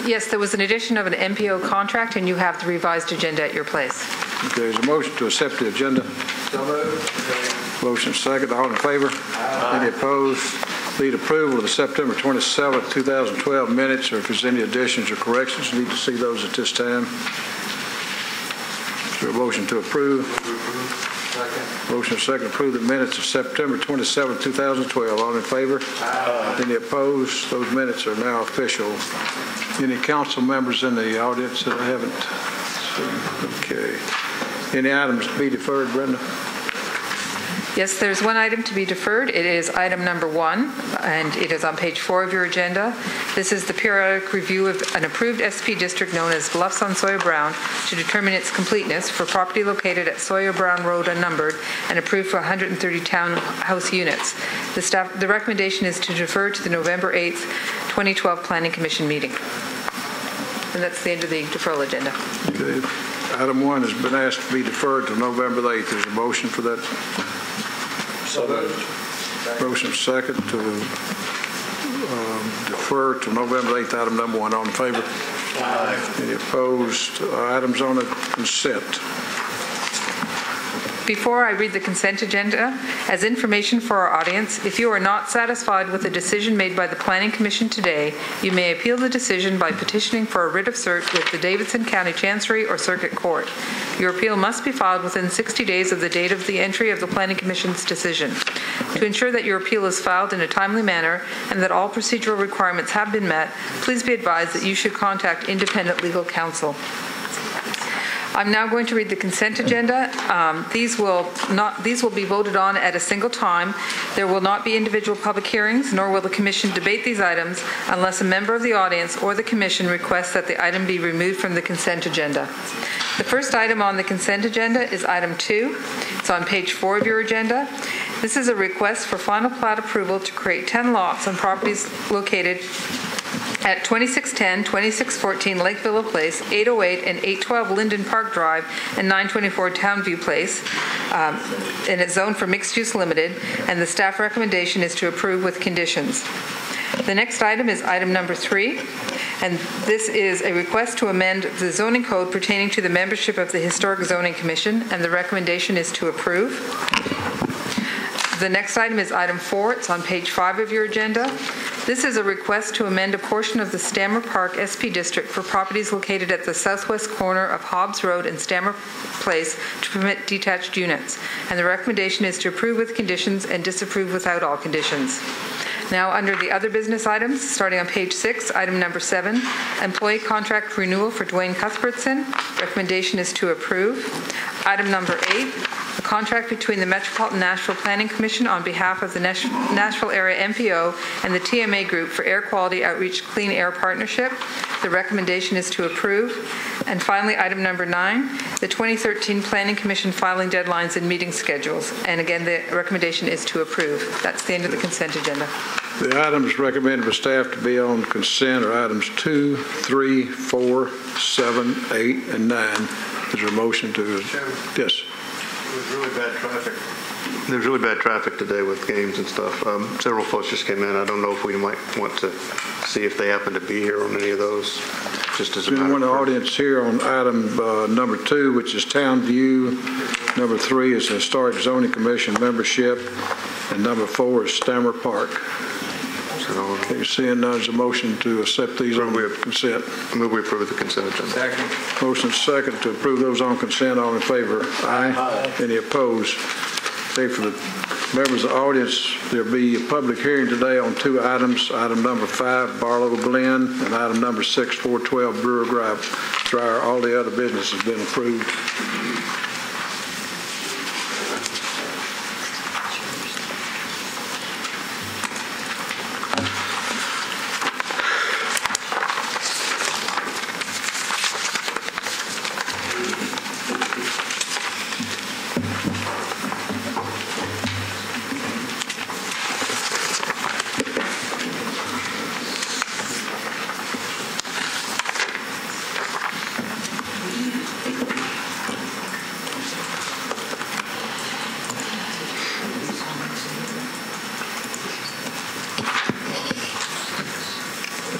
Yes, there was an addition of an MPO contract, and you have the revised agenda at your place. Okay, there's a motion to accept the agenda. So moved. Motion second. All in favor? Aye. Any opposed? Need approval of the September 27th, 2012 minutes, or if there's any additions or corrections, need to see those at this time. Is there a motion to approve? Second. Motion second. Approve the minutes of September 27th, 2012. All in favor? Aye. Any opposed? Those minutes are now official. Any council members in the audience that I haven't seen? Okay. Any items to be deferred, Brenda? Yes, there's one item to be deferred. It is item number 1, and it is on page 4 of your agenda. This is the periodic review of an approved SP district known as Bluffs on Sawyer Brown to determine its completeness for property located at Sawyer Brown Road unnumbered and approved for 130 townhouse units. The recommendation is to defer to the November 8th, 2012 Planning Commission meeting. And that's the end of the deferral agenda. Okay. Item 1 has been asked to be deferred to November the 8th. There's a motion for that. So moved. Motion second to defer to November 8th, item number 1. All in favor? Aye. Any opposed? Items on the consent. Before I read the consent agenda, as information for our audience, if you are not satisfied with the decision made by the Planning Commission today, you may appeal the decision by petitioning for a writ of cert with the Davidson County Chancery or Circuit Court. Your appeal must be filed within 60 days of the date of the entry of the Planning Commission's decision. To ensure that your appeal is filed in a timely manner and that all procedural requirements have been met, please be advised that you should contact independent legal counsel. I'm now going to read the consent agenda. These will be voted on at a single time. There will not be individual public hearings, nor will the Commission debate these items unless a member of the audience or the Commission requests that the item be removed from the consent agenda. The first item on the consent agenda is item 2. It's on page 4 of your agenda. This is a request for final plat approval to create 10 lots on properties located at 2610, 2614 Lakeville Place, 808 and 812 Linden Park Drive, and 924 Townview Place, and it's zoned for mixed use limited, and the staff recommendation is to approve with conditions. The next item is item number 3, and this is a request to amend the zoning code pertaining to the membership of the Historic Zoning Commission, and the recommendation is to approve. The next item is item 4. It's on page 5 of your agenda. This is a request to amend a portion of the Stammer Park SP District for properties located at the southwest corner of Hobbs Road and Stammer Place to permit detached units. And the recommendation is to approve with conditions and disapprove without all conditions. Now, under the other business items, starting on page 6, item number 7, employee contract renewal for Dwayne Cuthbertson. Recommendation is to approve. Item number 8, a contract between the Metropolitan Nashville Planning Commission on behalf of the Nashville Area MPO and the TMA Group for Air Quality Outreach Clean Air Partnership. The recommendation is to approve. And finally, item number 9, the 2013 Planning Commission filing deadlines and meeting schedules. And again, the recommendation is to approve. That's the end of the consent agenda. The items recommended by staff to be on consent are items 2, 3, 4, 7, 8, and 9. Is there a motion to? Yes. There's really bad traffic. There's really bad traffic today with games and stuff. Several folks just came in. I don't know if we might want to see if they happen to be here on any of those. Just as a matter of the audience here on item number 2, which is Town View. Number 3 is Historic Zoning Commission membership, and number 4 is Stammer Park. Okay, seeing none, is a motion to accept these on consent. Move we approve the consent agenda. Second. Motion second to approve those on consent. All in favor? Aye. Aye. Any opposed? Okay, for the members of the audience, there'll be a public hearing today on 2 items. Item number 5, Barlow Glen, and item number 6, 412 Brewer Dryer. All the other business has been approved.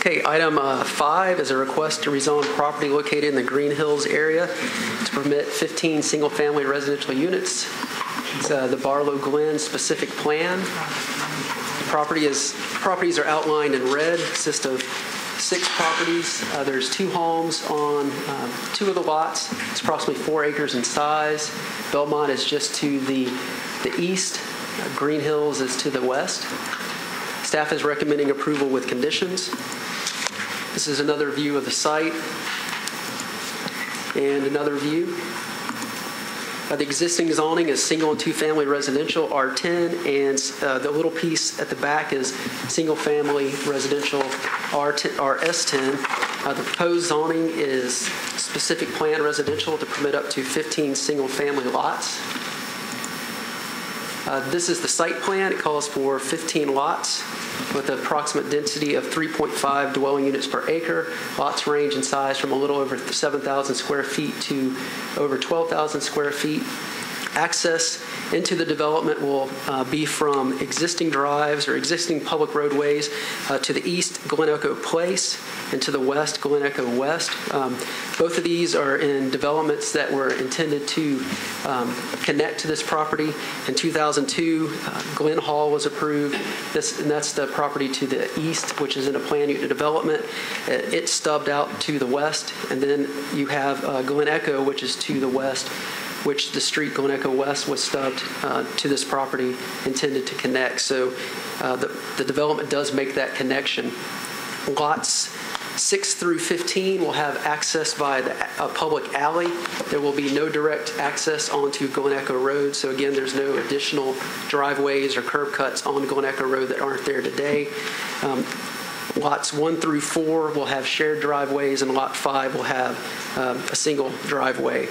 Okay, item 5 is a request to rezone property located in the Green Hills area to permit 15 single-family residential units. It's the Barlow Glen specific plan. Properties are outlined in red, consist of 6 properties. There's 2 homes on 2 of the lots. It's approximately 4 acres in size. Belmont is just to the east. Green Hills is to the west. Staff is recommending approval with conditions. This is another view of the site and another view. The existing zoning is single and 2-family residential R10, and the little piece at the back is single-family residential RS10. The proposed zoning is specific plan residential to permit up to 15 single-family lots. This is the site plan. It calls for 15 lots with an approximate density of 3.5 dwelling units per acre. Lots range in size from a little over 7,000 square feet to over 12,000 square feet. Access into the development will be from existing drives or existing public roadways to the east, Glen Echo Place, and to the west, Glen Echo West. Both of these are in developments that were intended to connect to this property. In 2002, Glen Hall was approved, and that's the property to the east, which is in a planned unit development. It stubbed out to the west, and then you have Glen Echo, which is to the west, which the street Glen Echo West was stubbed to this property intended to connect. So the development does make that connection. Lots 6 through 15 will have access by a public alley. There will be no direct access onto Glen Echo Road. So again, there's no additional driveways or curb cuts on Glen Echo Road that aren't there today. Lots 1 through 4 will have shared driveways, and Lot 5 will have a single driveway.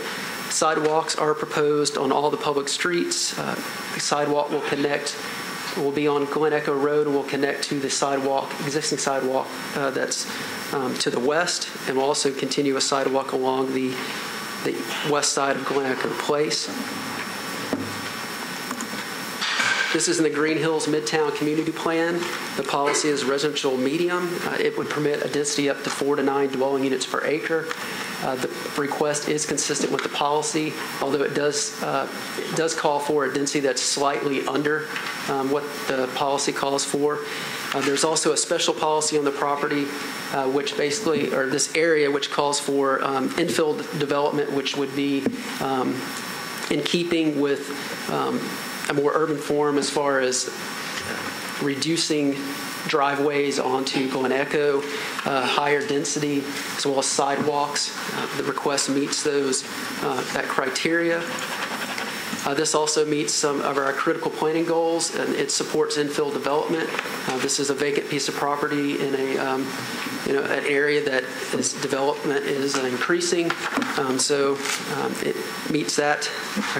Sidewalks are proposed on all the public streets. The sidewalk will be on Glen Echo Road and will connect to the existing sidewalk that's to the west, and will also continue a sidewalk along the west side of Glen Echo Place. This is in the Green Hills Midtown Community Plan. The policy is residential medium. It would permit a density up to 4 to 9 dwelling units per acre. The request is consistent with the policy, although it does call for a density that's slightly under what the policy calls for. There's also a special policy on the property, which basically, or this area, which calls for infill development, which would be in keeping with a more urban form as far as reducing driveways onto Glen Echo, higher density, as well as sidewalks. The request meets that criteria. This also meets some of our critical planning goals, and it supports infill development. This is a vacant piece of property in an area that development is increasing, so it meets that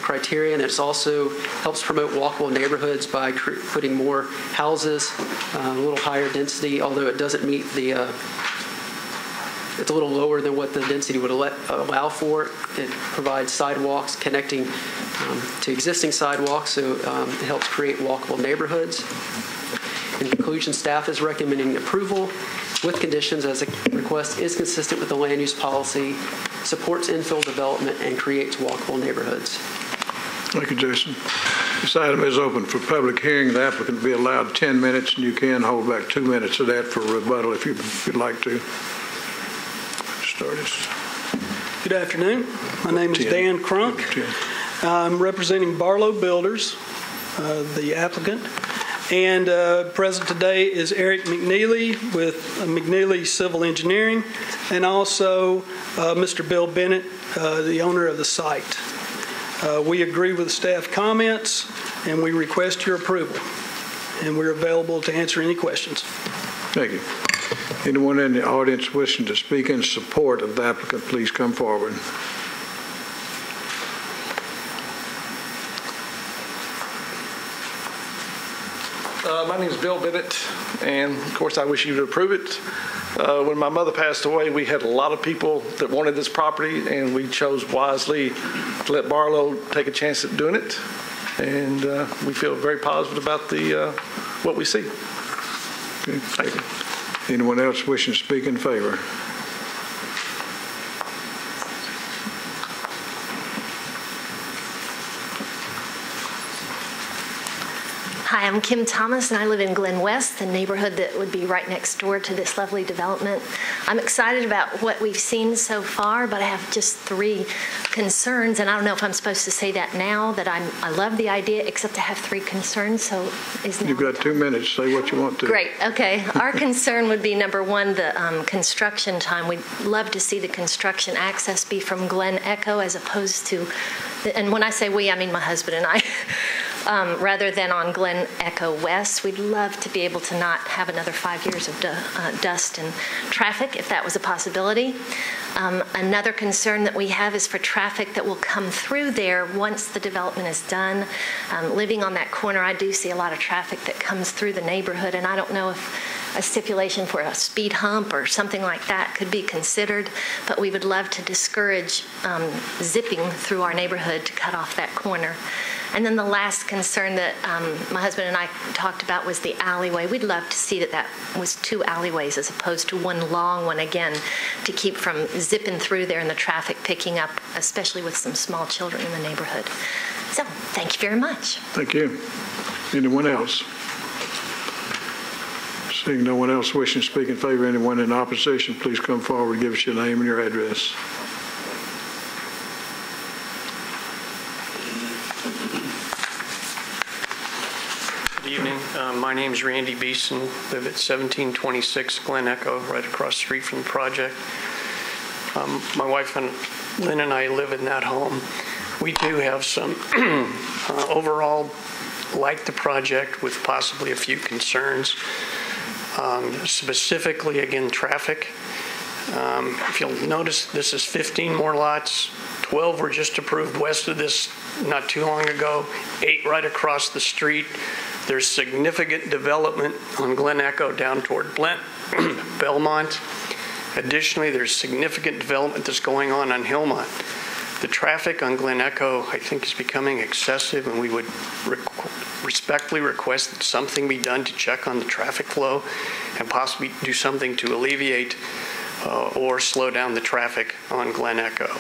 criteria, and it also helps promote walkable neighborhoods by putting more houses, a little higher density, although it doesn't meet it's a little lower than what the density would allow for. It provides sidewalks connecting to existing sidewalks, so it helps create walkable neighborhoods. In conclusion, staff is recommending approval with conditions as the request is consistent with the land use policy, supports infill development, and creates walkable neighborhoods. Thank you, Jason. This item is open for public hearing. The applicant will be allowed 10 minutes, and you can hold back 2 minutes of that for rebuttal if you'd like to. Good afternoon. My name is Dan Crunk. I'm representing Barlow Builders, the applicant. And present today is Eric McNeely with McNeely Civil Engineering, and also Mr. Bill Bennett, the owner of the site. We agree with the staff comments, and we request your approval. And we're available to answer any questions. Thank you. Anyone in the audience wishing to speak in support of the applicant, please come forward. My name is Bill Bennett, and of course I wish you to approve it. When my mother passed away, we had a lot of people that wanted this property, and we chose wisely to let Barlow take a chance at doing it. And we feel very positive about what we see. Okay. Thank you. Anyone else wishing to speak in favor? Hi, I'm Kim Thomas, and I live in Glen West, the neighborhood that would be right next door to this lovely development. I'm excited about what we've seen so far, but I have just 3 concerns, and I don't know if I'm supposed to say that now, that I love the idea, except I have 3 concerns, so is now... You've got 2 minutes. Say what you want to. Great, okay. Our concern would be, number 1, the construction time. We'd love to see the construction access be from Glen Echo as opposed to, and when I say we, I mean my husband and I, rather than on Glen Echo West. We'd love to be able to not have another 5 years of dust and traffic, if that was a possibility. Another concern that we have is for traffic that will come through there once the development is done. Living on that corner, I do see a lot of traffic that comes through the neighborhood, and I don't know if a stipulation for a speed hump or something like that could be considered, but we would love to discourage zipping through our neighborhood to cut off that corner. And then the last concern that my husband and I talked about was the alleyway. We'd love to see that was 2 alleyways as opposed to one long one, again, to keep from zipping through there and the traffic picking up, especially with some small children in the neighborhood. So, thank you very much. Thank you. Anyone else? Seeing no one else wishing to speak in favor, anyone in opposition, please come forward and give us your name and your address. Good evening. My name is Randy Beeson. Live at 1726 Glen Echo, right across the street from the project. My wife and Lynn and I live in that home. We do have some overall like the project with possibly a few concerns. Specifically, again, traffic. If you'll notice, this is 15 more lots. 12 were just approved west of this not too long ago. 8 right across the street. There's significant development on Glen Echo down toward Belmont. Additionally, there's significant development that's going on Hillmont. The traffic on Glen Echo, I think, is becoming excessive, and we would respectfully request that something be done to check on the traffic flow and possibly do something to alleviate or slow down the traffic on Glen Echo.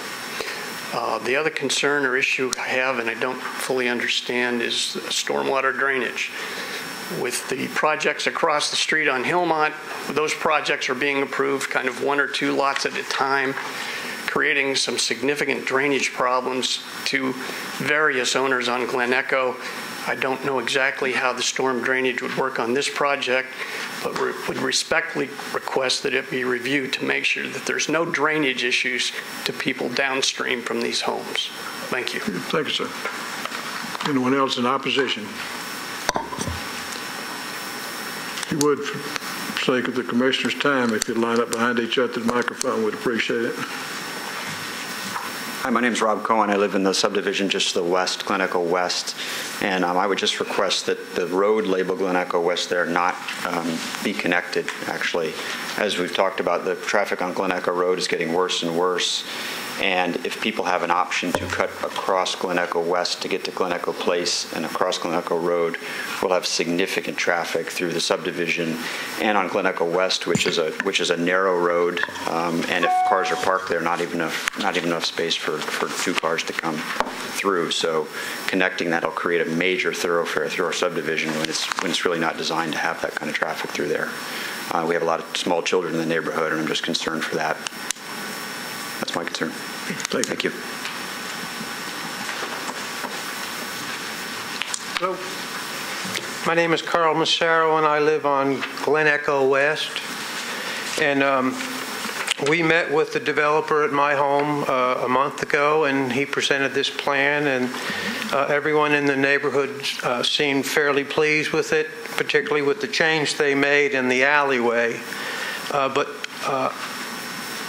The other concern or issue I have, and I don't fully understand, is stormwater drainage. With the projects across the street on Hillmont, those projects are being approved kind of 1 or 2 lots at a time, creating some significant drainage problems to various owners on Glen Echo. I don't know exactly how the storm drainage would work on this project, but would respectfully request that it be reviewed to make sure that there's no drainage issues to people downstream from these homes. Thank you. Thank you, sir. Anyone else in opposition? If you would, for the sake of the commissioner's time, if you'd line up behind each other, the microphone, we'd appreciate it. Hi, my name is Rob Cohen. I live in the subdivision just to the west, Glen Echo West. And I would just request that the road labeled Glen Echo West there not be connected, actually. As we've talked about, the traffic on Glen Echo Road is getting worse and worse. And if people have an option to cut across Glen Echo West to get to Glen Echo Place and across Glen Echo Road, we'll have significant traffic through the subdivision and on Glen Echo West, which is a narrow road. And if cars are parked there, not even enough space for 2 cars to come through. So connecting that will create a major thoroughfare through our subdivision when it's really not designed to have that kind of traffic through there. We have a lot of small children in the neighborhood, and I'm just concerned for that. That's my concern. Thank you. Hello. My name is Carl Massaro, and I live on Glen Echo West. And we met with the developer at my home a month ago, and he presented this plan, and everyone in the neighborhood seemed fairly pleased with it, particularly with the change they made in the alleyway. But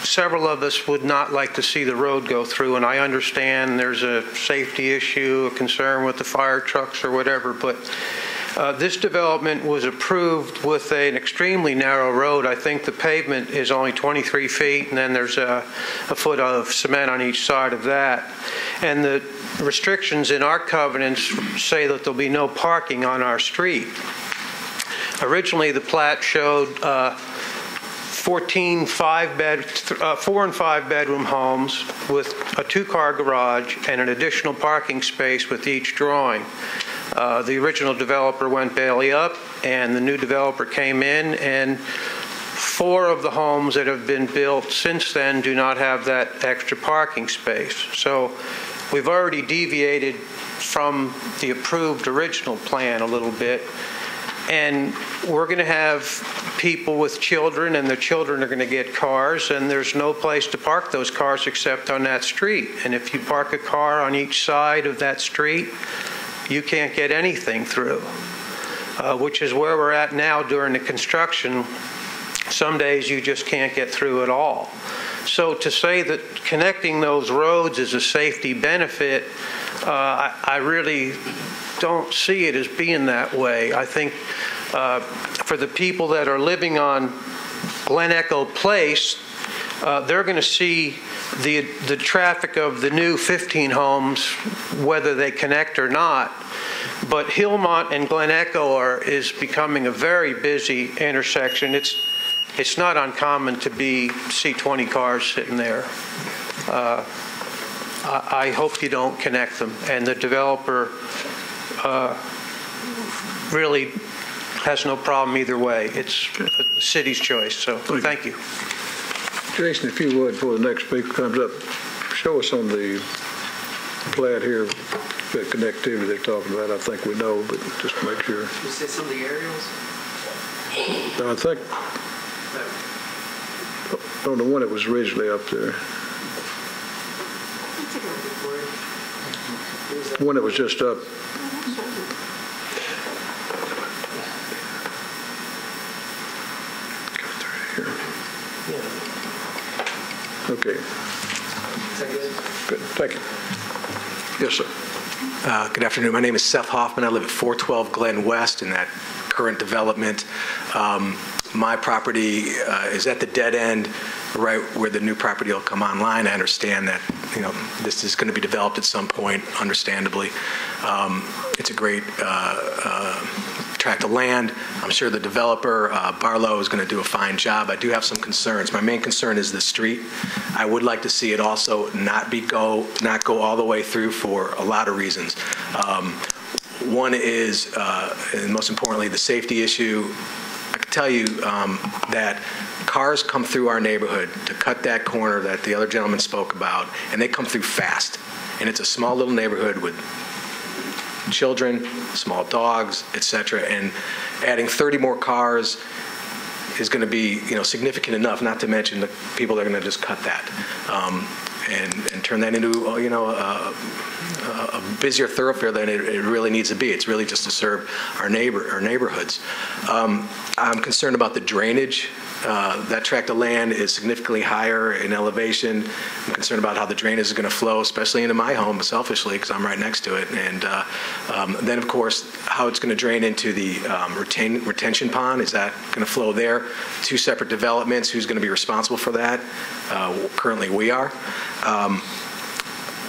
several of us would not like to see the road go through, and I understand there's a safety issue, a concern with the fire trucks or whatever, but this development was approved with an extremely narrow road. I think the pavement is only 23 feet, and then there's a foot of cement on each side of that. And the restrictions in our covenants say that there'll be no parking on our street. Originally, the plat showed 4 and 5 bedroom homes with a 2-car garage and an additional parking space with each drawing. The original developer went belly up, and the new developer came in, and 4 of the homes that have been built since then do not have that extra parking space. So we've already deviated from the approved original plan a little bit, and we're going to have people with children, and their children are going to get cars, and there's no place to park those cars except on that street. And if you park a car on each side of that street, you can't get anything through, which is where we're at now during the construction. Some days you just can't get through at all. So to say that connecting those roads is a safety benefit, I really don't see it as being that way. I think for the people that are living on Glen Echo Place, they're going to see the traffic of the new 15 homes, whether they connect or not. But Hillmont and Glen Echo is becoming a very busy intersection. It's not uncommon to see 20 cars sitting there. I hope you don't connect them, and the developer really has no problem either way. It's the city's choice, so thank you. Jason, if you would, before the next speaker comes up, show us on the plat here the connectivity they're talking about. I think we know, but just to make sure. You say some of the aerials? I think on the one that was originally up there. The one that was just up. Okay. Is that good? Good. Thank you. Yes, sir. Good afternoon. My name is Seth Hoffman. I live at 412 Glen West in that current development. My property is at the dead end, right where the new property will come online. I understand that, this is going to be developed at some point, understandably. It's a great tract of land. I'm sure the developer, Barlow, is going to do a fine job. I do have some concerns. My main concern is the street. I would like to see it also not go all the way through for a lot of reasons. One is, and most importantly, the safety issue. I can tell you that cars come through our neighborhood to cut that corner that the other gentleman spoke about, and they come through fast. And it's a small little neighborhood with children, small dogs, etc. And adding 30 more cars is going to be, significant enough. Not to mention the people that are going to just cut that and turn that into, a busier thoroughfare than it really needs to be. It's really just to serve our neighborhoods. I'm concerned about the drainage. That tract of land is significantly higher in elevation. I'm concerned about how the drainage is going to flow, especially into my home, selfishly, because I'm right next to it. And then, of course, how it's going to drain into the retention pond. Is that going to flow there? 2 separate developments. Who's going to be responsible for that? Currently, we are.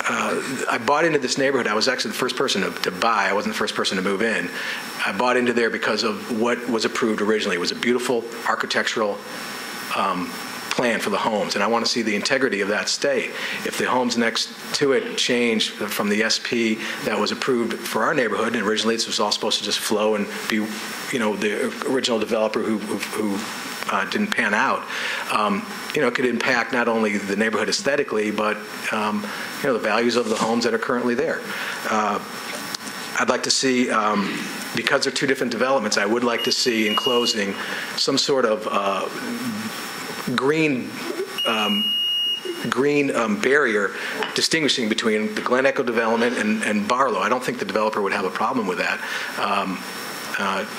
I bought into this neighborhood. I was actually the first person to buy. I wasn't the first person to move in. I bought into there because of what was approved originally. It was a beautiful architectural plan for the homes, and I want to see the integrity of that stay. If the homes next to it change from the SP that was approved for our neighborhood, and originally this was all supposed to just flow and be, the original developer who didn't pan out, it could impact not only the neighborhood aesthetically, but the values of the homes that are currently there. I'd like to see, because they're 2 different developments, I would like to see in closing some sort of green barrier distinguishing between the Glen Echo development and Barlow. I don't think the developer would have a problem with that.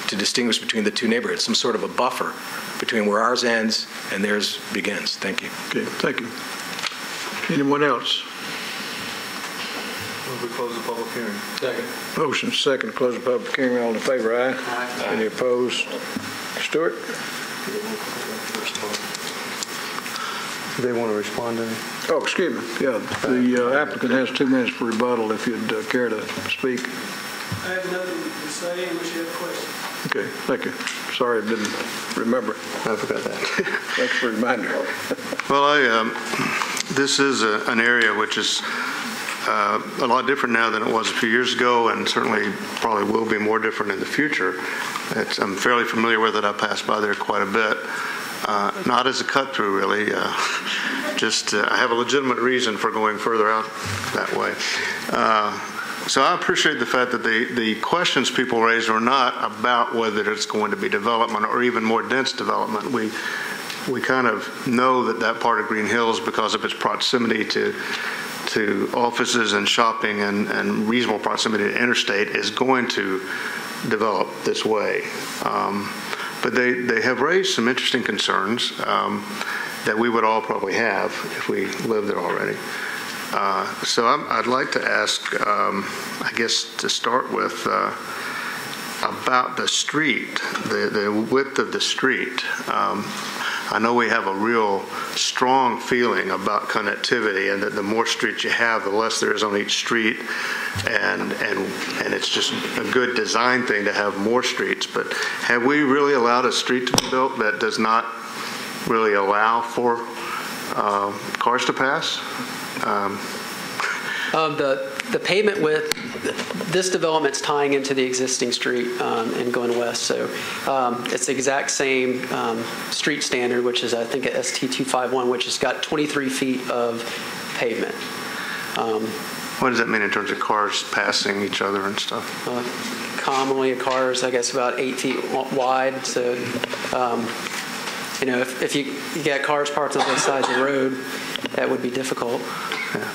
To distinguish between the 2 neighborhoods, some sort of a buffer between where ours ends and theirs begins. Thank you. Okay, thank you. Anyone else? We close the public hearing. Second. Motion second to close the public hearing. All in favor, aye? Aye. Any opposed? Stewart? Do they want to respond to anything? Oh, excuse me. Yeah, the applicant has 2 minutes for rebuttal if you'd care to speak. I have nothing to say unless you have questions. Okay, thank you. Sorry, I didn't remember. I forgot that. Thanks for the reminder. Well, this is an area which is a lot different now than it was a few years ago, and certainly probably will be more different in the future. I'm fairly familiar with it. I pass by there quite a bit. Not as a cut-through, really. Just I have a legitimate reason for going further out that way. So I appreciate the fact that the questions people raised are not about whether it's going to be development or even more dense development. We kind of know that part of Green Hills, because of its proximity to offices and shopping and reasonable proximity to interstate, is going to develop this way. But they have raised some interesting concerns that we would all probably have if we lived there already. So I'd like to ask, I guess to start with, about the street, the width of the street. I know we have a real strong feeling about connectivity, and that the more streets you have, the less there is on each street, and it's just a good design thing to have more streets. But have we really allowed a street to be built that does not really allow for cars to pass? The pavement width, this development's tying into the existing street in Glen West, so it's the exact same street standard, which is I think at ST 251, which has got 23 feet of pavement. What does that mean in terms of cars passing each other and stuff? Commonly, a car is, I guess, about 8 feet wide, so if you got cars parked on both sides of the road, that would be difficult. Yeah.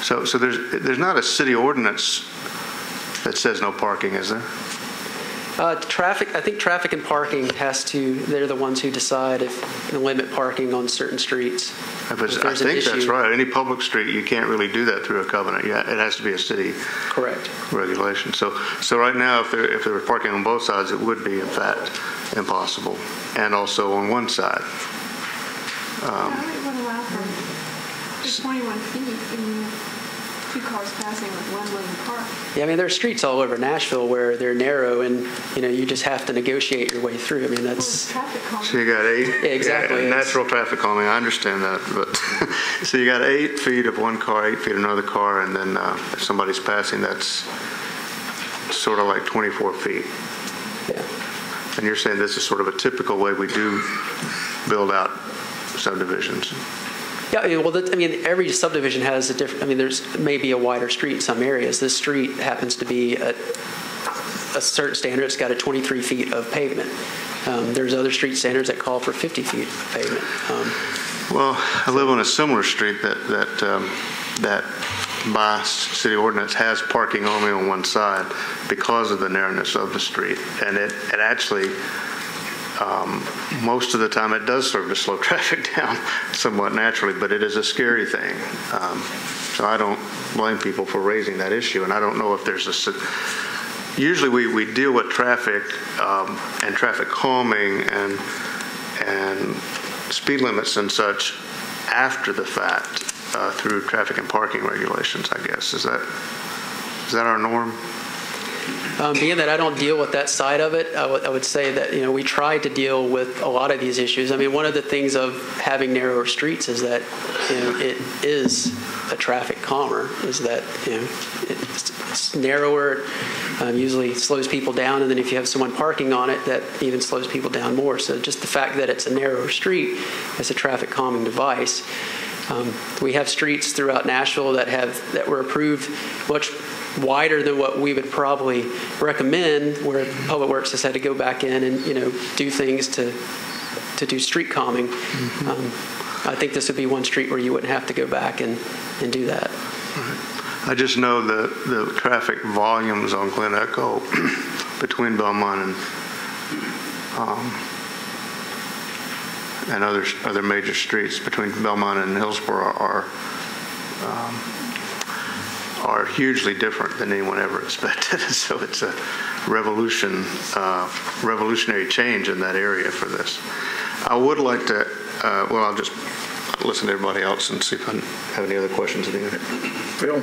So there's not a city ordinance that says no parking, is there? Traffic. I think traffic and parking they're the ones who decide if they limit parking on certain streets. I think that's right. Any public street, you can't really do that through a covenant. Yeah, it has to be a city correct regulation. So right now, if there were parking on both sides, it would be in fact impossible, and also on one side. It would allow for 21 feet in 2 cars passing with 1 lane car. Yeah, I mean, there are streets all over Nashville where they're narrow, and you just have to negotiate your way through. I mean, that's traffic calming. So you got 8. Yeah, exactly. Yeah, natural traffic calming. I understand that, but so you got 8 feet of one car, 8 feet of another car, and then if somebody's passing, that's sort of like 24 feet. Yeah. And you're saying this is sort of a typical way we do build out subdivisions. Yeah, well, every subdivision has a different. There's maybe a wider street in some areas. This street happens to be a certain standard. It's got a 23 feet of pavement. There's other street standards that call for 50 feet of pavement. Well, I live on a similar street that by city ordinance has parking only on one side because of the narrowness of the street, and it actually. Most of the time it does serve to slow traffic down somewhat naturally, but it is a scary thing. So I don't blame people for raising that issue, and I don't know if there's usually we deal with traffic and traffic calming and speed limits and such after the fact through traffic and parking regulations, I guess. Is that our norm? Being that I don't deal with that side of it, I would say that we try to deal with a lot of these issues. One of the things of having narrower streets is that it is a traffic calmer. Is that it's narrower, usually slows people down, and then if you have someone parking on it, that even slows people down more. So just the fact that it's a narrower street is a traffic calming device. We have streets throughout Nashville that were approved much wider than what we would probably recommend, where Public Works has had to go back in and do things to do street calming. Mm-hmm. I think this would be one street where you wouldn't have to go back and do that. I just know the traffic volumes on Glen Echo between Belmont and other major streets between Belmont and Hillsborough are hugely different than anyone ever expected. So it's a revolutionary change in that area for this. I would like to, I'll just listen to everybody else and see if I have any other questions at the end. Phil?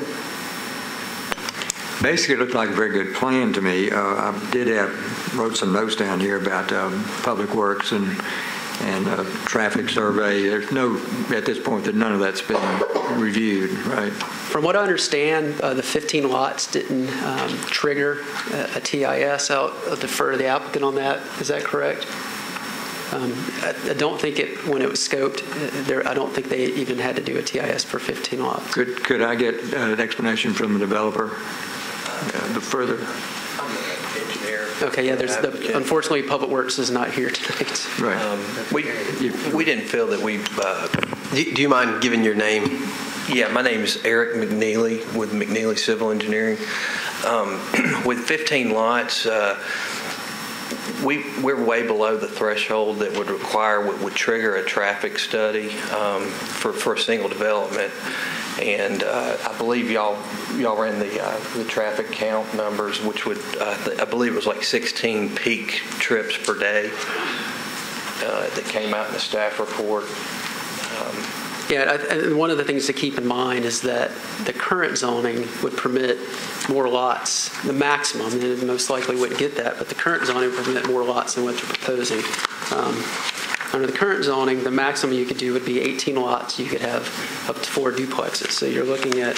Basically, it looked like a very good plan to me. I wrote some notes down here about public works and traffic survey. At this point, that none of that's been reviewed, right? From what I understand, the 15 lots didn't trigger a TIS. I'll defer to the applicant on that. Is that correct? I don't think when it was scoped, I don't think they even had to do a TIS for 15 lots. Could I get an explanation from the developer? The further. Okay, yeah. Unfortunately, Public Works is not here tonight. Right. We didn't feel that we. Do you mind giving your name? Yeah, my name is Eric McNeely with McNeely Civil Engineering. With 15 lots. We're way below the threshold that would trigger a traffic study for a single development, and I believe y'all ran the traffic count numbers, which would I believe it was like 16 peak trips per day that came out in the staff report. And one of the things to keep in mind is that the current zoning would permit more lots, the maximum, and it most likely wouldn't get that, but the current zoning would permit more lots than what they're proposing. Under the current zoning, the maximum you could do would be 18 lots. You could have up to 4 duplexes. So you're looking at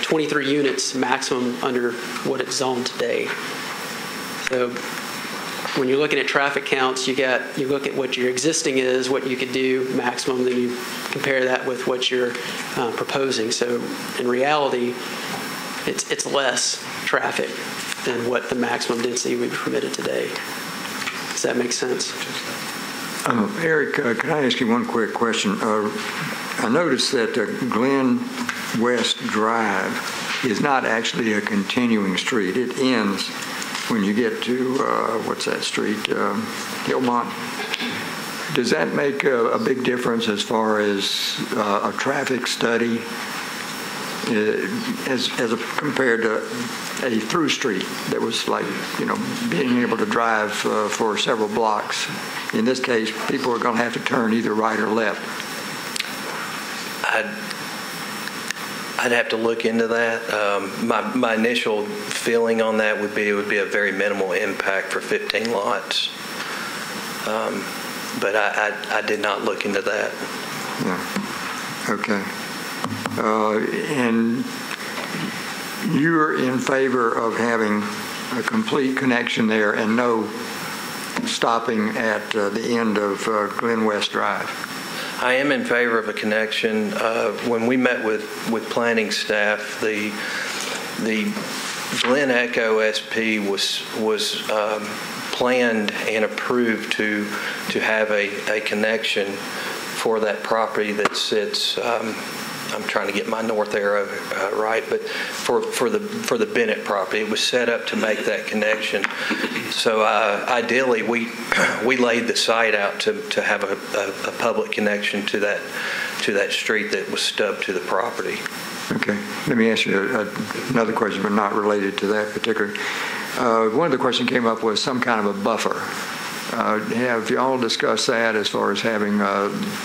23 units maximum under what it's zoned today. So when you're looking at traffic counts, you look at what your existing is, what you could do maximum, then you compare that with what you're proposing. So in reality, it's less traffic than what the maximum density would be permitted today. Does that make sense? Eric, can I ask you one quick question? I noticed that Glen West Drive is not actually a continuing street. It ends when you get to, what's that street, Hillmont. Does that make a big difference as far as a traffic study as compared to a through street that was like, being able to drive for several blocks? In this case, people are going to have to turn either right or left. I'd have to look into that. My initial feeling on that would be it would be a very minimal impact for 15 lots. But I did not look into that. Yeah. Okay. And you're in favor of having a complete connection there and no stopping at the end of Glen West Drive? I am in favor of a connection. When we met with planning staff, the Glen Echo SP was planned and approved to have a connection for that property that sits. I'm trying to get my north arrow right, but for the Bennett property, it was set up to make that connection. So ideally, we laid the site out to have a public connection to that street that was stubbed to the property. Okay. Let me ask you another question, but not related to that particular. One of the questions came up was some kind of a buffer. Have you all discussed that as far as having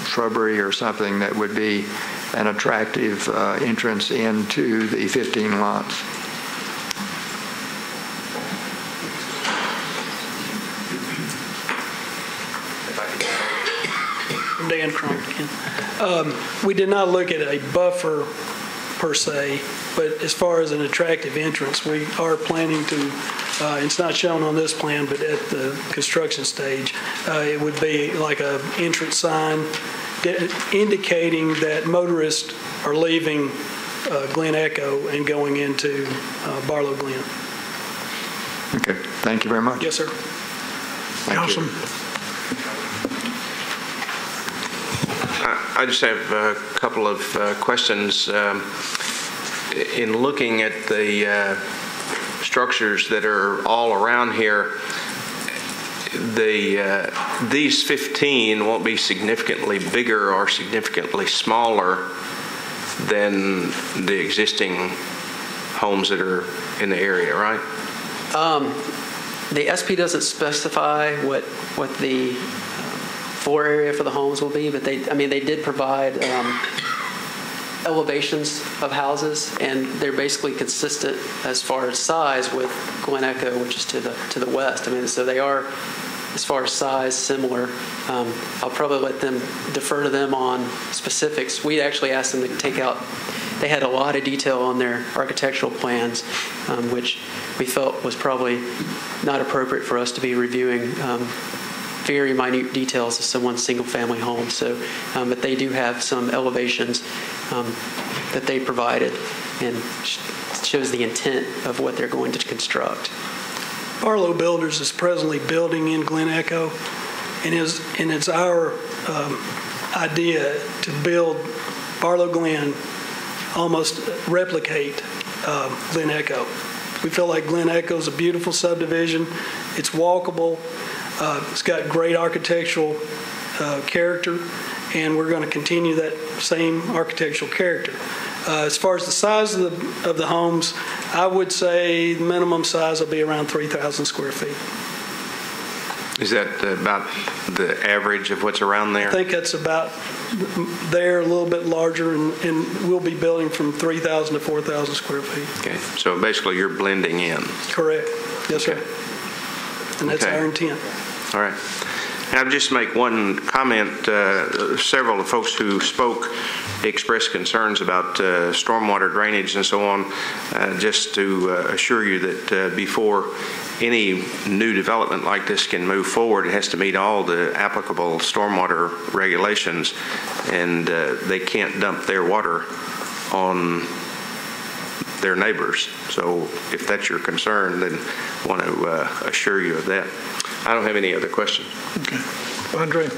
shrubbery or something that would be an attractive entrance into the 15 lots? Dan Crump again. We did not look at a buffer per se, but as far as an attractive entrance, we are planning to, it's not shown on this plan, but at the construction stage, it would be like an entrance sign indicating that motorists are leaving Glen Echo and going into Barlow Glen. Okay, thank you very much. Yes, sir. Awesome. I just have a couple of questions. In looking at the structures that are all around here, these 15 won't be significantly bigger or significantly smaller than the existing homes that are in the area, right? The SP doesn't specify what the floor area for the homes will be, but they did provide elevations of houses, and they're basically consistent as far as size with Glen Echo, which is to the west. I mean, so they are, as far as size, similar. I'll probably let them defer to them on specifics. We actually asked them to take out, they had a lot of detail on their architectural plans, which we felt was probably not appropriate for us to be reviewing very minute details of someone's single-family home. So, but they do have some elevations that they provided, and shows the intent of what they're going to construct. Barlow Builders is presently building in Glen Echo, and it's our idea to build Barlow Glen, almost replicate Glen Echo. We feel like Glen Echo is a beautiful subdivision. It's walkable. It's got great architectural character, and we're going to continue that same architectural character. As far as the size of the homes, I would say the minimum size will be around 3,000 square feet. Is that about the average of what's around there? I think that's about there, a little bit larger, and we'll be building from 3,000 to 4,000 square feet. Okay, so basically you're blending in. Correct. Yes, sir. And that's our intent. All right. And I'll just make one comment. Several of the folks who spoke expressed concerns about stormwater drainage and so on. Just to assure you that before any new development like this can move forward, it has to meet all the applicable stormwater regulations, and they can't dump their water on their neighbors. So if that's your concern, then I want to assure you of that. I don't have any other questions. Okay. Andre?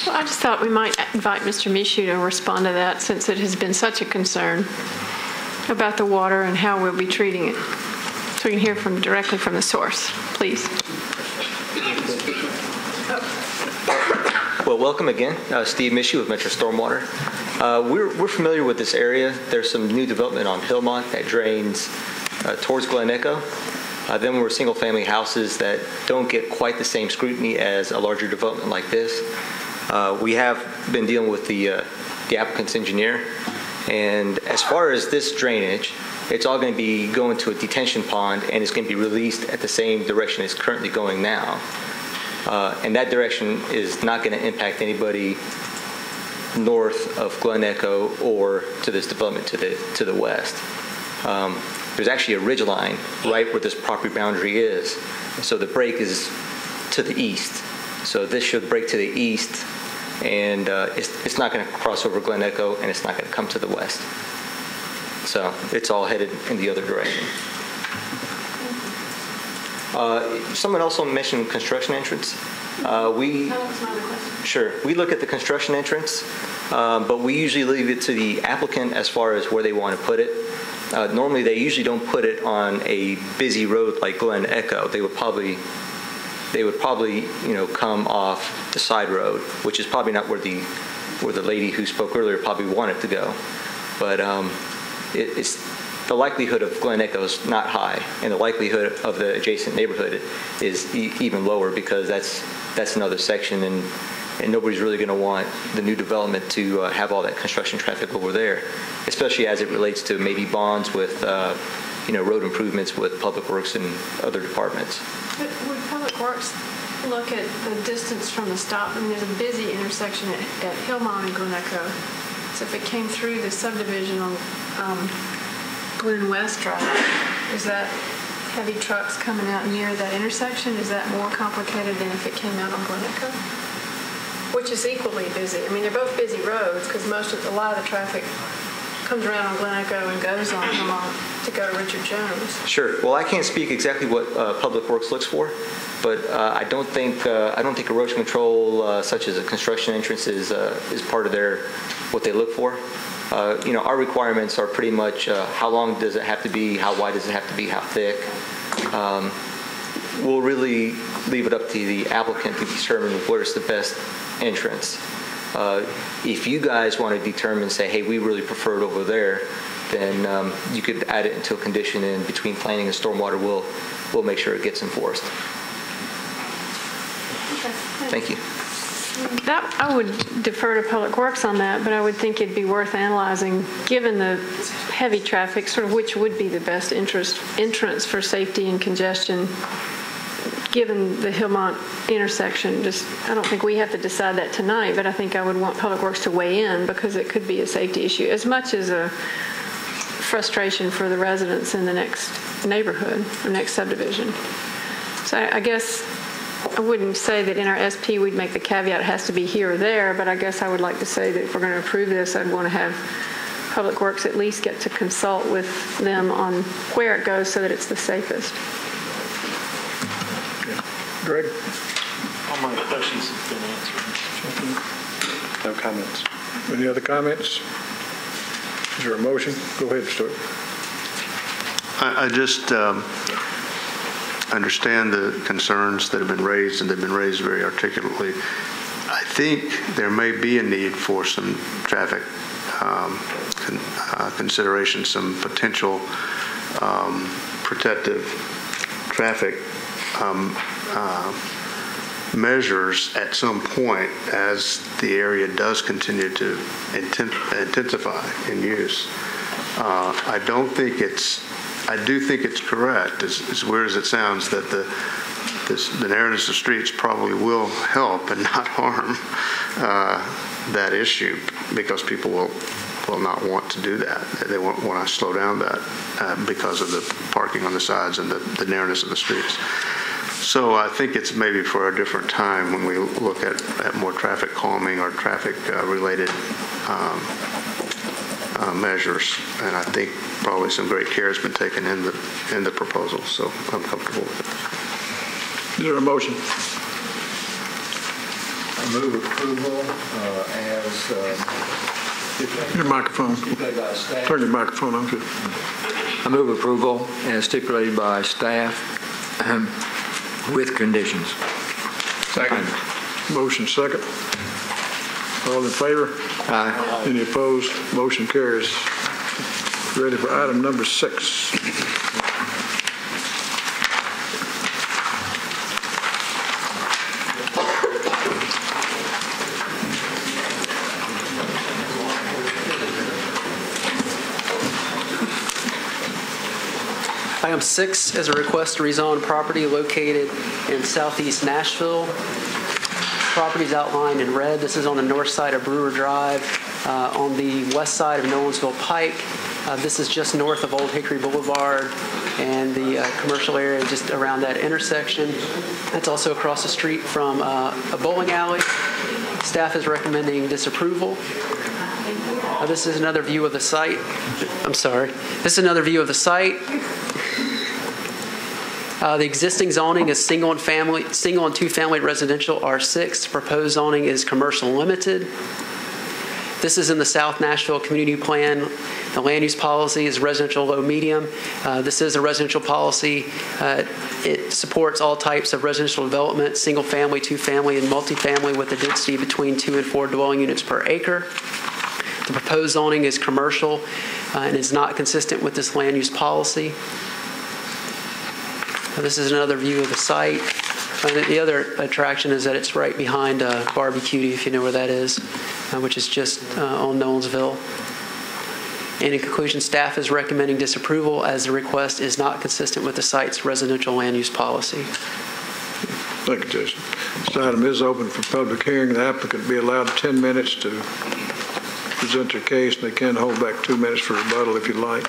Well, I just thought we might invite Mr. Mishu to respond to that, since it has been such a concern about the water and how we'll be treating it. So we can hear directly from the source, please. Well, welcome again. Steve Mishu with Metro Stormwater. We're familiar with this area. There's some new development on Hillmont that drains towards Glen Echo. Then we're single-family houses that don't get quite the same scrutiny as a larger development like this. We have been dealing with the applicant's engineer, and as far as this drainage, it's all going to be going to a detention pond, and it's going to be released at the same direction it's currently going now. And that direction is not going to impact anybody north of Glen Echo or to this development to the west. There's actually a ridge line right where this property boundary is. So the break is to the east. So this should break to the east, and it's not going to cross over Glen Echo, and it's not going to come to the west. So it's all headed in the other direction. Someone also mentioned construction entrance. Sure. We look at the construction entrance, but we usually leave it to the applicant as far as where they want to put it. Normally, they usually don't put it on a busy road like Glen Echo. They would probably, come off the side road, which is probably not where the lady who spoke earlier probably wanted to go. But it's the likelihood of Glen Echo is not high, and the likelihood of the adjacent neighborhood is even lower, because that's another section, and nobody's really going to want the new development to have all that construction traffic over there, especially as it relates to maybe bonds with, road improvements with Public Works and other departments. But would Public Works look at the distance from the stop? I mean, there's a busy intersection at Hillmont and Glen Echo. So if it came through the subdivision on Glen West Drive, is that heavy trucks coming out near that intersection? Is that more complicated than if it came out on Glen Echo? Which is equally busy. I mean, they're both busy roads, because a lot of the traffic comes around on Glen Echo and goes on to go to Richard Jones. Sure. Well, I can't speak exactly what Public Works looks for, but I don't think erosion control, such as a construction entrance, is part of what they look for. Our requirements are pretty much how long does it have to be, how wide does it have to be, how thick. We'll really leave it up to the applicant to determine where's the best entrance. If you guys want to determine, say, hey, we really prefer it over there, then you could add it into a condition, and between planning and stormwater, we'll make sure it gets enforced. Okay. Thank you. That, I would defer to Public Works on that, but I would think it'd be worth analyzing, given the heavy traffic, sort of which would be the best entrance for safety and congestion, given the Hillmont intersection. I don't think we have to decide that tonight, but I think I would want Public Works to weigh in because it could be a safety issue as much as a frustration for the residents in the next neighborhood or next subdivision. So I guess I wouldn't say that in our SP we'd make the caveat it has to be here or there, but I guess I would like to say that if we're going to approve this, I'd want to have Public Works at least get to consult with them on where it goes so that it's the safest. Greg? All my questions have been answered. No comments. Any other comments? Is there a motion? Go ahead, Stuart. I just understand the concerns that have been raised, and they've been raised very articulately. I think there may be a need for some traffic consideration, some potential protective traffic measures at some point as the area does continue to intensify in use. I do think it's correct, as weird as it sounds, that the narrowness of streets probably will help and not harm that issue, because people will not want to do that. They won't want to slow down that because of the parking on the sides and the narrowness of the streets. So I think it's maybe for a different time when we look at more traffic calming or traffic related measures, and I think probably some great care has been taken in the proposal, so I'm comfortable with it. Is there a motion? I move approval as your microphone. Turn your microphone on. I move approval as stipulated by staff with conditions. Second. Motion second. All in favor? Aye. Any opposed? Motion carries. Ready for item number 6. Item 6 is a request to rezone property located in southeast Nashville. Property is outlined in red. This is on the north side of Brewer Drive, on the west side of Nolensville Pike. This is just north of Old Hickory Boulevard and the commercial area just around that intersection. It's also across the street from a bowling alley. Staff is recommending disapproval. This is another view of the site. I'm sorry. This is another view of the site. The existing zoning is single and two-family residential R6. Proposed zoning is commercial limited. This is in the South Nashville Community Plan. The land use policy is residential low-medium. This is a residential policy. It supports all types of residential development, single-family, two-family, and multifamily with a density between 2 and 4 dwelling units per acre. The proposed zoning is commercial and is not consistent with this land use policy. This is another view of the site. The other attraction is that it's right behind Barbecue, if you know where that is, which is just on Nolensville. And in conclusion, staff is recommending disapproval as the request is not consistent with the site's residential land use policy. Thank you, Jason. This item is open for public hearing. The applicant will be allowed 10 minutes to present their case, and they can hold back 2 minutes for rebuttal if you like.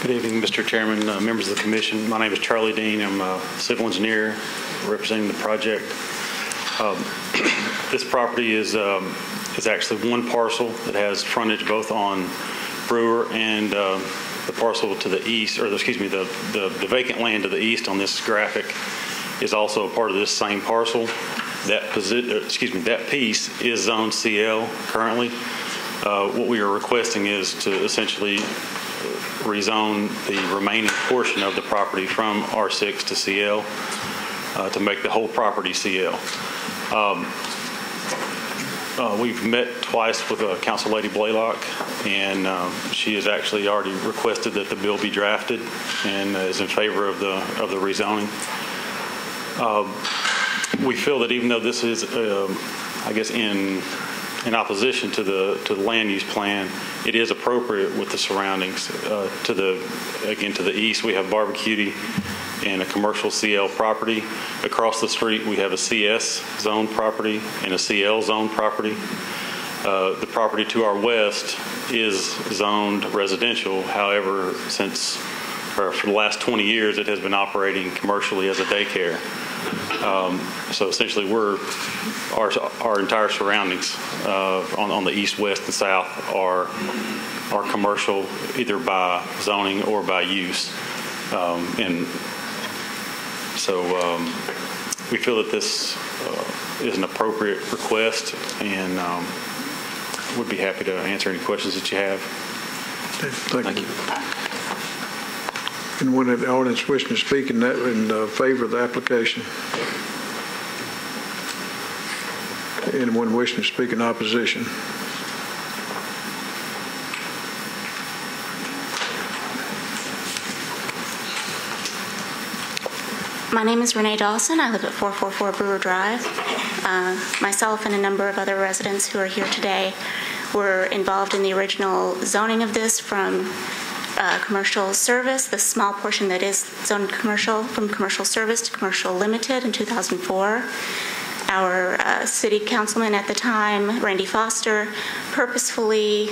Good evening, Mr. Chairman, members of the commission. My name is Charlie Dean. I'm a civil engineer representing the project. This property is actually one parcel that has frontage both on Brewer and the parcel to the east, or excuse me, the vacant land to the east on this graphic is also a part of this same parcel. That piece is zone CL currently. What we are requesting is to essentially rezone the remaining portion of the property from R6 to CL to make the whole property CL. We've met twice with Council Lady Blaylock, and she has actually already requested that the bill be drafted and is in favor of the rezoning. We feel that even though this is, I guess, in opposition to the land use plan, it is appropriate with the surroundings. To the east, we have Barbecuity and a commercial CL property. Across the street, we have a CS zone property and a CL zone property. The property to our west is zoned residential. However, for the last 20 years, it has been operating commercially as a daycare. So essentially, our entire surroundings on the east, west, and south are commercial, either by zoning or by use. And so we feel that this is an appropriate request, and would be happy to answer any questions that you have. Thank you. Anyone in the audience wishing to speak in favor of the application? Anyone wishing to speak in opposition? My name is Renee Dawson. I live at 444 Brewer Drive. Myself and a number of other residents who are here today were involved in the original zoning of this from commercial service, the small portion that is zoned commercial, from commercial service to commercial limited in 2004. Our city councilman at the time, Randy Foster, purposefully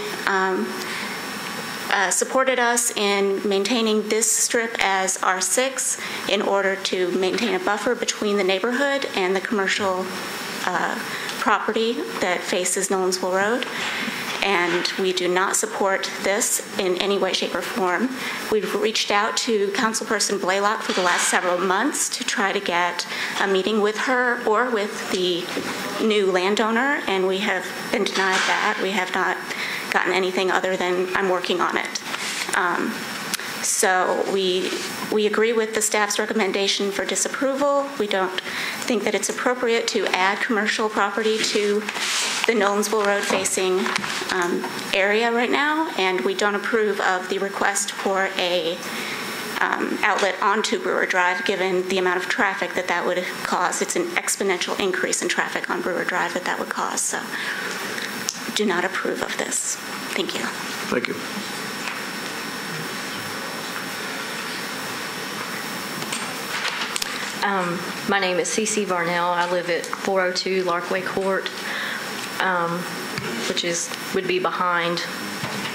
supported us in maintaining this strip as R6 in order to maintain a buffer between the neighborhood and the commercial property that faces Nolensville Road. And we do not support this in any way, shape, or form. We've reached out to Councilperson Blaylock for the last several months to try to get a meeting with her or with the new landowner, and we have been denied that. We have not gotten anything other than I'm working on it. So we agree with the staff's recommendation for disapproval. We don't think that it's appropriate to add commercial property to the Nolensville Road facing area right now, and we don't approve of the request for a outlet onto Brewer Drive given the amount of traffic that would cause. It's an exponential increase in traffic on Brewer Drive that would cause. So do not approve of this. Thank you. Thank you. My name is Cece Varnell. I live at 402 Larkway Court, which would be behind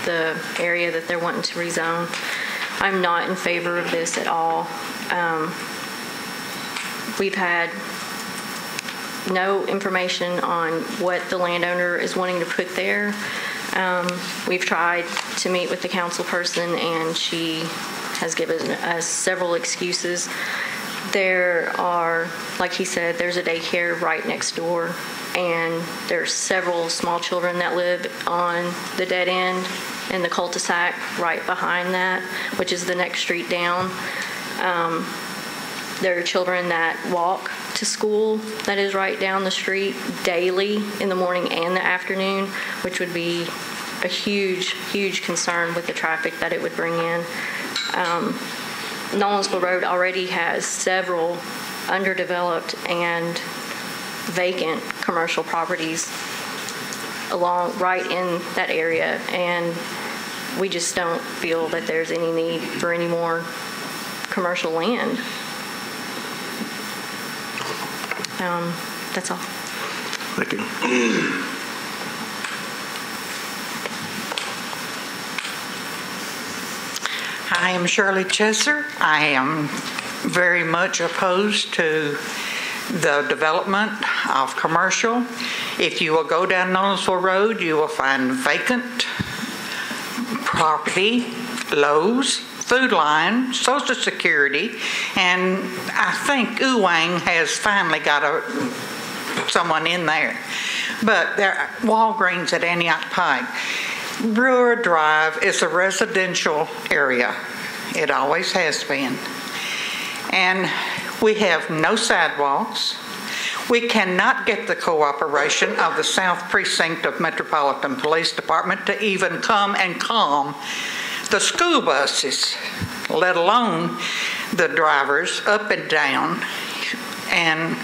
the area that they're wanting to rezone. I'm not in favor of this at all. We've had no information on what the landowner is wanting to put there. We've tried to meet with the council person, and she has given us several excuses. There are, like he said, there's a daycare right next door, and there's several small children that live on the dead end in the cul-de-sac right behind that, which is the next street down. There are children that walk to school that is right down the street daily in the morning and the afternoon, which would be a huge, huge concern with the traffic that it would bring in. Nolensville Road already has several underdeveloped and vacant commercial properties right in that area, and we just don't feel that there's any need for any more commercial land. That's all. Thank you. I am Shirley Chesser. I am very much opposed to the development of commercial. If you will go down Nolensville Road, you will find vacant property, Lowe's, Food Line, Social Security, and I think Uwang has finally got someone in there. But there are Walgreens at Antioch Pike. Brewer Drive is a residential area. It always has been. And we have no sidewalks. We cannot get the cooperation of the South Precinct of Metropolitan Police Department to even come and calm the school buses, let alone the drivers up and down. And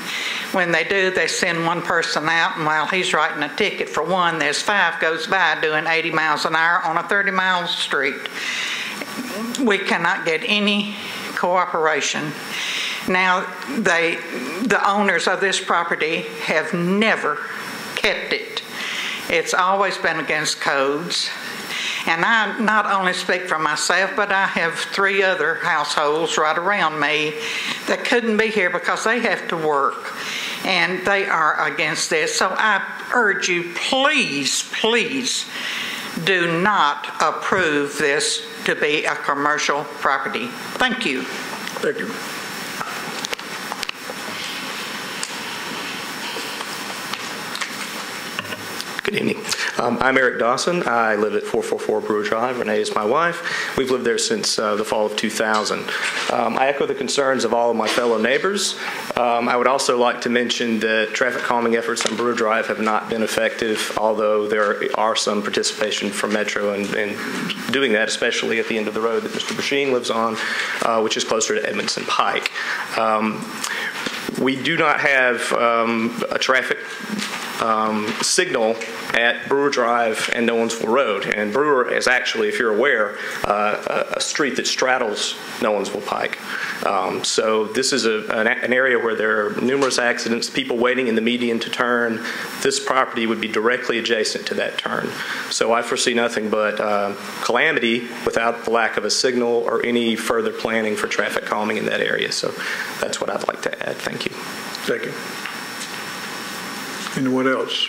when they do, they send one person out, and while he's writing a ticket for one, there's 5 goes by doing 80 miles an hour on a 30-mile street. We cannot get any cooperation. Now, the owners of this property have never kept it. It's always been against codes. And I not only speak for myself, but I have 3 other households right around me that couldn't be here because they have to work. And they are against this. So I urge you, please, please do not approve this to be a commercial property. Thank you. Thank you. Good evening. I'm Eric Dawson. I live at 444 Brewer Drive. Renee is my wife. We've lived there since the fall of 2000. I echo the concerns of all of my fellow neighbors. I would also like to mention that traffic calming efforts on Brewer Drive have not been effective, although there are some participation from Metro in doing that, especially at the end of the road that Mr. Basheen lives on, which is closer to Edmondson Pike. We do not have a traffic signal at Brewer Drive and Nolensville Road. And Brewer is actually, if you're aware, a street that straddles Nolensville Pike. So this is an area where there are numerous accidents, people waiting in the median to turn. This property would be directly adjacent to that turn. So I foresee nothing but calamity without the lack of a signal or any further planning for traffic calming in that area. So that's what I'd like to add. Thank you. Thank you. Anyone else?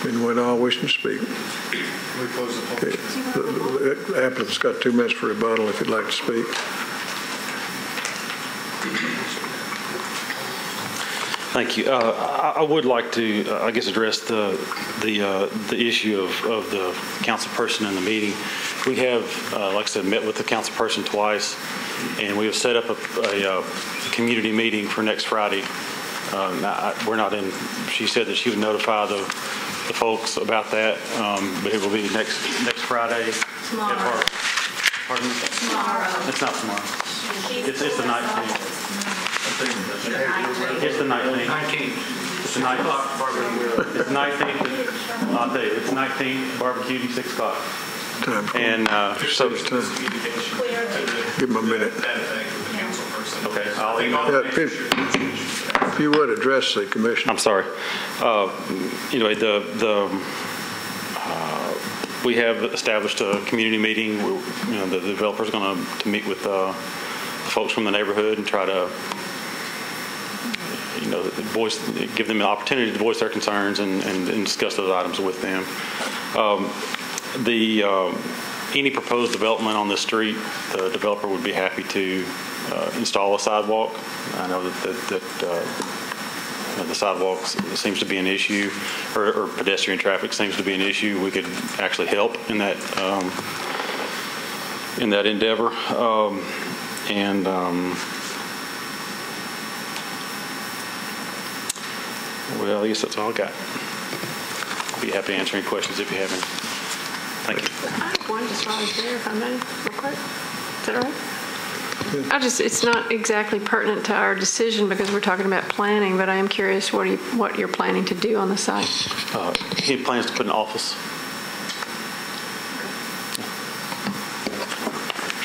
Anyone else wishing to speak? Okay. The applicant's got 2 minutes for rebuttal if you'd like to speak. Thank you. I would like to, I guess, address the issue of the council person in the meeting. We have, like I said, met with the council person twice, and we have set up a community meeting for next Friday. We're not in. She said that she would notify the folks about that, but it will be next Friday. Tomorrow. Pardon me? Tomorrow. It's not tomorrow. It's the 19th. It's the 19th. It's the 19th. It's the 19th. I'll tell you, it's 19th, barbecue, 6 o'clock. And so. Give him a minute. Okay. I'll email. If you would address the commission. I'm sorry. Anyway, we have established a community meeting. The developer's going to meet with the folks from the neighborhood and try to, give them an opportunity to voice their concerns and discuss those items with them. Any proposed development on this street, the developer would be happy to install a sidewalk. I know that the sidewalk seems to be an issue, or pedestrian traffic seems to be an issue. We could actually help in that endeavor. Well, I guess that's all I got. I'll be happy to answer any questions if you have any. Thank you. I have one just while I was there, if I may, real quick. Is that all right? It's not exactly pertinent to our decision because we're talking about planning, but I am curious what you're planning to do on the site. He plans to put an office.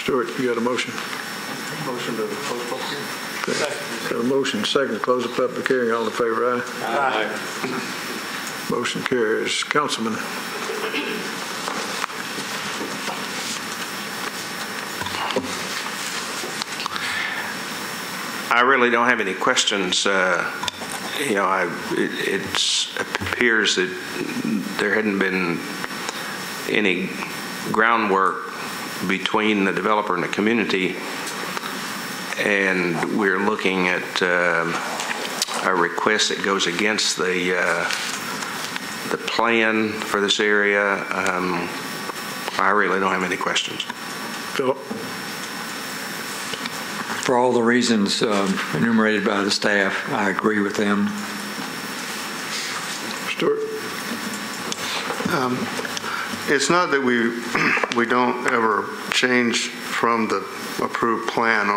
Stuart, you got a motion? Motion to close public hearing. Got a motion, second, close the public hearing. All in favor, aye? Aye. Motion carries. Councilman. I really don't have any questions. It appears that there hadn't been any groundwork between the developer and the community, and we're looking at a request that goes against the plan for this area. I really don't have any questions. Philip? For all the reasons enumerated by the staff, I agree with them. Stuart? It's not that we don't ever change from the approved plan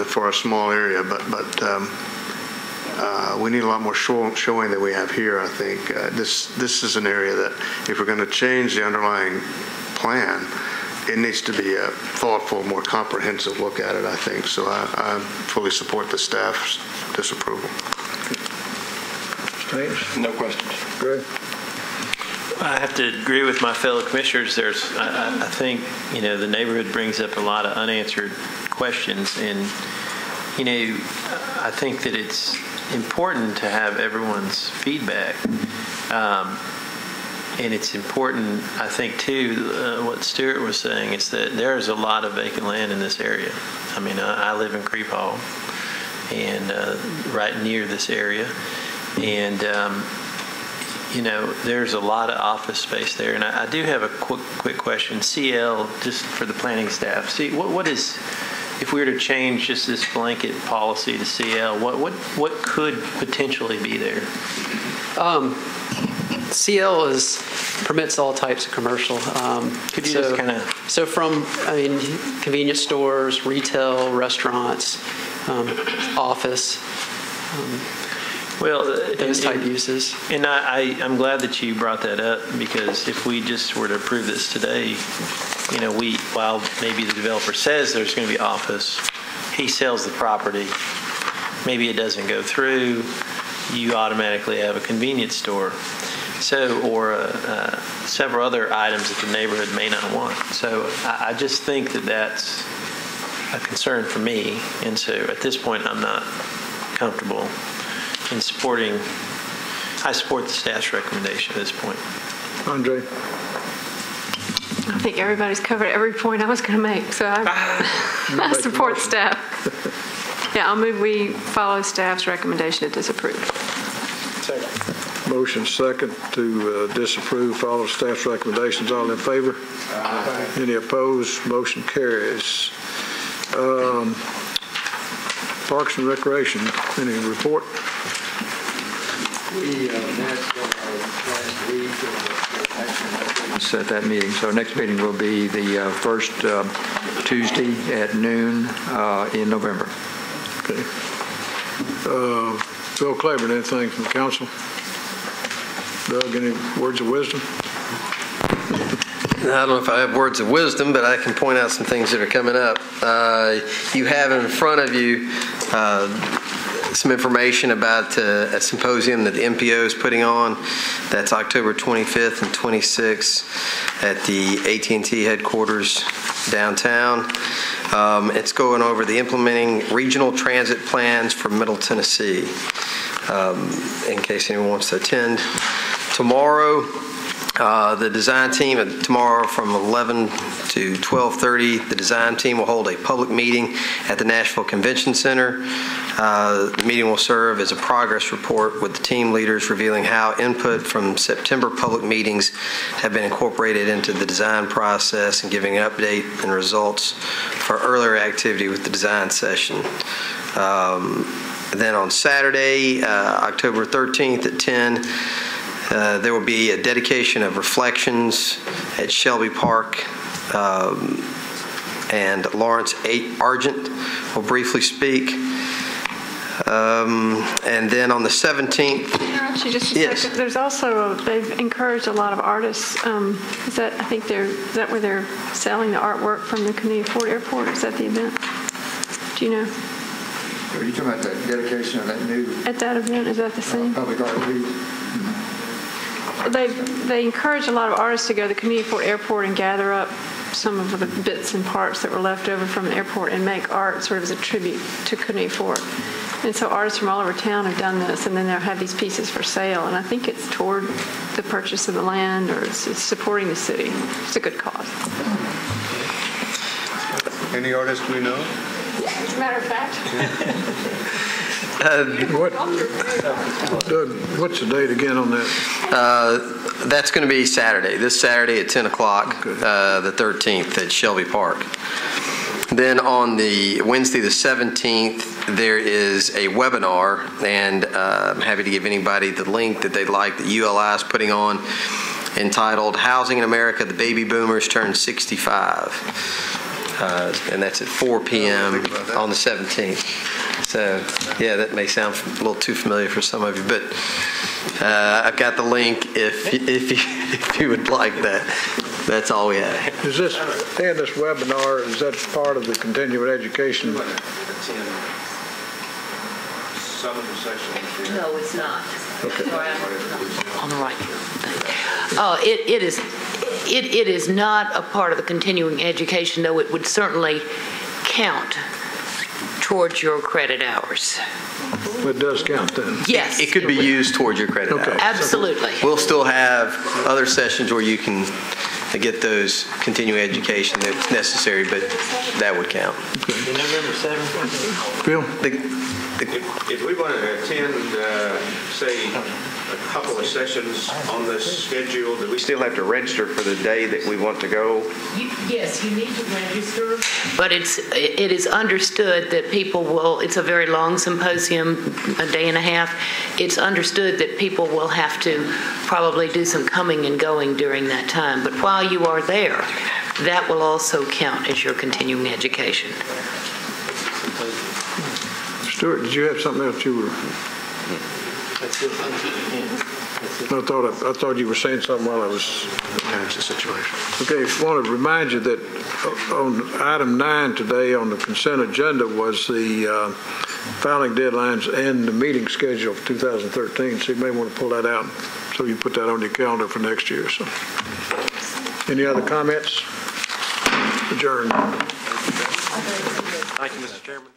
for a small area, but we need a lot more showing that we have here. I think this is an area that if we're going to change the underlying plan, it needs to be a thoughtful, more comprehensive look at it, I think. So I fully support the staff's disapproval. No questions. Greg? I have to agree with my fellow commissioners. I think, the neighborhood brings up a lot of unanswered questions, and, I think that it's important to have everyone's feedback. And it's important, I think, too, what Stuart was saying is that there's a lot of vacant land in this area. I mean, I live in Creep Hall and right near this area. And, there's a lot of office space there. And I do have a quick question. CL, just for the planning staff. See, what is, if we were to change just this blanket policy to CL, what could potentially be there? CL permits all types of commercial. Could you just kind of... So from, convenience stores, retail, restaurants, office, those type uses. And I'm glad that you brought that up, because if we just were to approve this today, while maybe the developer says there's going to be office, he sells the property, maybe it doesn't go through, you automatically have a convenience store. So, or several other items that the neighborhood may not want. So I just think that that's a concern for me. And so at this point, I'm not comfortable in supporting, I support the staff's recommendation at this point. Andre? I think everybody's covered every point I was going to make, so I support staff. Yeah, I'll move we follow staff's recommendation to disapprove. Second. Motion second to disapprove, follow staff's recommendations. All in favor? Aye. Any opposed? Motion carries. Parks and Recreation, any report? We met last week at that meeting. So next meeting will be the first Tuesday at noon in November. Okay. Phil Claiborne, anything from the council? Doug, any words of wisdom? I don't know if I have words of wisdom, but I can point out some things that are coming up. You have in front of you some information about a symposium that the MPO is putting on. That's October 25th and 26th at the AT&T headquarters downtown. It's going over the implementing regional transit plans for Middle Tennessee, in case anyone wants to attend. Tomorrow, the design team, tomorrow from 11 to 12:30, the design team will hold a public meeting at the Nashville Convention Center. The meeting will serve as a progress report with the team leaders revealing how input from September public meetings have been incorporated into the design process and giving an update and results for earlier activity with the design session. Then on Saturday, October 13th at 10, there will be a dedication of reflections at Shelby Park, and Lawrence Argent will briefly speak. And then on the 17th... Actually, just a second. There's also, they've encouraged a lot of artists. Is that where they're selling the artwork from the Canadian Fort Airport? Is that the event? Do you know? Are you talking about the dedication of that new... At that event, is that the same? Public art piece? They encourage a lot of artists to go to the Canadian Fort Airport and gather up some of the bits and parts that were left over from the airport and make art sort of as a tribute to Canadian Fort. And so artists from all over town have done this, and then they'll have these pieces for sale. And I think it's toward the purchase of the land, or it's supporting the city. It's a good cause. Any artists we know? As a matter of fact. Doug, what's the date again on that? That's going to be Saturday. This Saturday at 10 o'clock, the 13th at Shelby Park. Then on the Wednesday, the 17th, there is a webinar, and I'm happy to give anybody the link that they'd like that ULI is putting on, entitled Housing in America, the Baby Boomers Turn 65. And that's at 4 p.m. on the 17th. So, yeah, that may sound a little too familiar for some of you, but I've got the link if you would like that. That's all we have. Is this webinar, is that part of the continuing education? No, it's not. Okay. On the right. It is not a part of the continuing education, though it would certainly count towards your credit hours. It does count then? Yes. It could be used towards your credit hours. Absolutely. We'll still have other sessions where you can get those continuing education that's necessary, but that would count. November 7th. Bill? If we want to attend, say, a couple of sessions on this schedule, do we still have to register for the day that we want to go? Yes, you need to register. But it is understood that people will, it's a very long symposium, a day and a half. It's understood that people will have to probably do some coming and going during that time. But while you are there, that will also count as your continuing education. Stuart, did you have something else you were? I thought you were saying something while I was. Manage the situation. Okay, I want to remind you that on item 9 today on the consent agenda was the filing deadlines and the meeting schedule for 2013. So you may want to pull that out so you put that on your calendar for next year. So, any other comments? Adjourned. Thank you, Mr. Chairman.